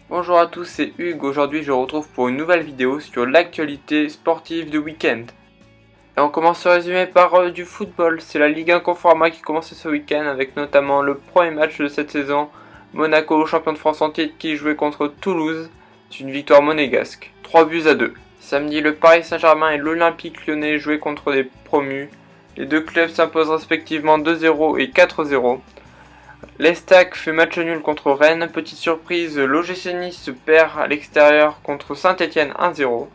Bonjour à tous, c'est Hugues. Aujourd'hui, je vous retrouve pour une nouvelle vidéo sur l'actualité sportive du week-end. Et on commence ce résumé par du football. C'est la Ligue 1 Conforama qui commence ce week-end avec notamment le premier match de cette saison. Monaco, champion de France en titre, qui jouait contre Toulouse. C'est une victoire monégasque, 3-2. Samedi, le Paris Saint-Germain et l'Olympique Lyonnais jouaient contre des promus. Les deux clubs s'imposent respectivement 2-0 et 4-0. L'Estac fait match nul contre Rennes. Petite surprise, l'OGC Nice se perd à l'extérieur contre Saint-Etienne 1-0.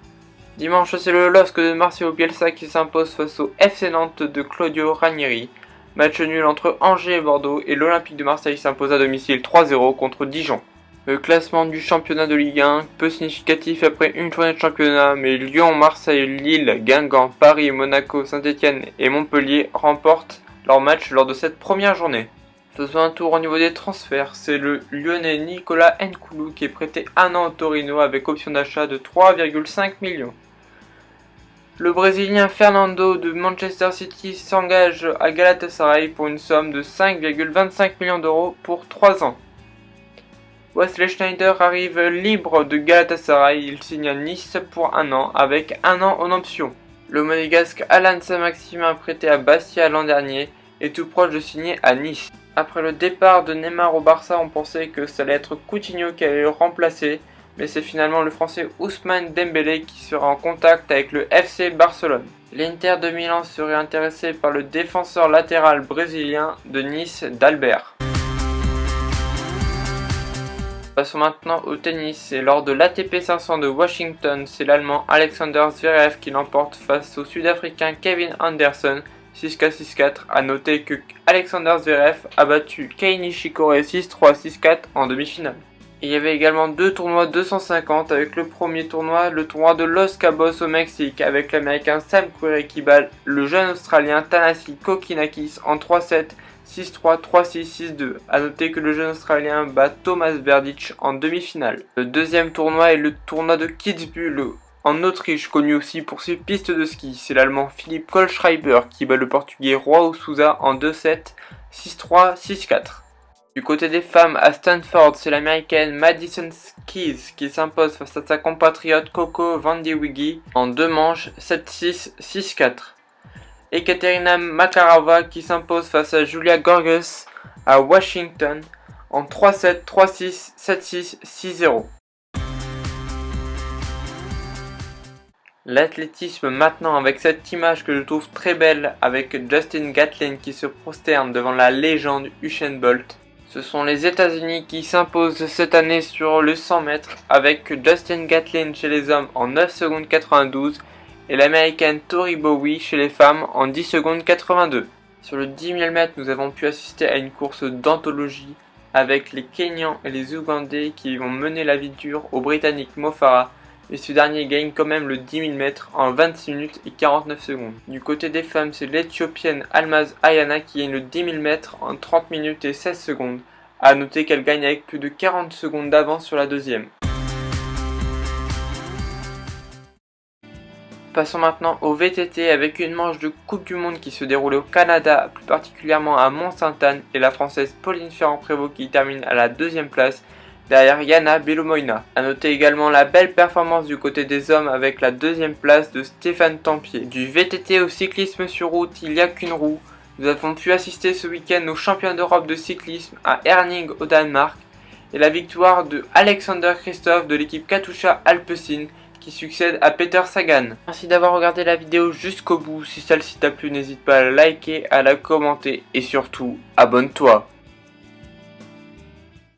Dimanche, c'est le LOSC de Marcelo Bielsa qui s'impose face au FC Nantes de Claudio Ranieri. Match nul entre Angers et Bordeaux et l'Olympique de Marseille s'impose à domicile 3-0 contre Dijon. Le classement du championnat de Ligue 1, peu significatif après une journée de championnat, mais Lyon, Marseille, Lille, Guingamp, Paris, Monaco, Saint-Etienne et Montpellier remportent leurs matchs lors de cette première journée. Faisons un tour au niveau des transferts. C'est le Lyonnais Nicolas Nkoulou qui est prêté 1 an au Torino avec option d'achat de 3,5 millions. Le Brésilien Fernando de Manchester City s'engage à Galatasaray pour une somme de 5,25 millions d'euros pour 3 ans. Wesley Sneijder arrive libre de Galatasaray. Il signe à Nice pour 1 an avec 1 an en option. Le monégasque Alan Saint-Maximin prêté à Bastia l'an dernier est tout proche de signer à Nice. Après le départ de Neymar au Barça, on pensait que ça allait être Coutinho qui allait le remplacer, mais c'est finalement le français Ousmane Dembélé qui sera en contact avec le FC Barcelone. L'Inter de Milan serait intéressé par le défenseur latéral brésilien de Nice d'Albert. Passons maintenant au tennis, et lors de l'ATP 500 de Washington, c'est l'Allemand Alexander Zverev qui l'emporte face au Sud-Africain Kevin Anderson 6-4-6-4. A noter que Alexander Zverev a battu Kei Nishikori 6-3, 6-4 en demi-finale. Il y avait également deux tournois 250 avec le premier tournoi, le tournoi de Los Cabos au Mexique avec l'américain Sam Querrey qui bat le jeune australien Thanasi Kokinakis en 3-7, 6-3, 3-6, 6-2. A noter que le jeune australien bat Thomas Berdych en demi-finale. Le deuxième tournoi est le tournoi de Kitzbühel en Autriche, connu aussi pour ses pistes de ski. C'est l'allemand Philipp Kohlschreiber qui bat le portugais João Sousa en 2-7, 6-3, 6-4. Du côté des femmes, à Stanford, c'est l'américaine Madison Keys qui s'impose face à sa compatriote Coco Vandeweghe en 2 manches, 7-6, 6-4. Ekaterina Makarova qui s'impose face à Julia Gorges à Washington en 3-7, 3-6, 7-6, 6-0. L'athlétisme maintenant avec cette image que je trouve très belle avec Justin Gatlin qui se prosterne devant la légende Usain Bolt. Ce sont les États-Unis qui s'imposent cette année sur le 100 mètres avec Justin Gatlin chez les hommes en 9 secondes 92 et l'américaine Tori Bowie chez les femmes en 10 secondes 82. Sur le 10 000 mètres, nous avons pu assister à une course d'anthologie avec les Kenyans et les Ougandais qui vont mener la vie dure au Britannique Mo Farah. Et ce dernier gagne quand même le 10 000 mètres en 26 minutes et 49 secondes. Du côté des femmes, c'est l'Éthiopienne Almaz Ayana qui gagne le 10 000 mètres en 30 minutes et 16 secondes. A noter qu'elle gagne avec plus de 40 secondes d'avance sur la deuxième. Passons maintenant au VTT avec une manche de Coupe du Monde qui se déroule au Canada, plus particulièrement à Mont-Sainte-Anne, et la française Pauline Ferrand-Prévot qui termine à la 2e place. Derrière Yana Belomoina. A noter également la belle performance du côté des hommes avec la 2e place de Stéphane Tempier. Du VTT au cyclisme sur route, il n'y a qu'une roue. Nous avons pu assister ce week-end au championnat d'Europe de cyclisme à Herning au Danemark et la victoire de Alexander Kristoff de l'équipe Katusha Alpecin qui succède à Peter Sagan. Merci d'avoir regardé la vidéo jusqu'au bout. Si celle-ci t'a plu, n'hésite pas à la liker, à la commenter et surtout abonne-toi.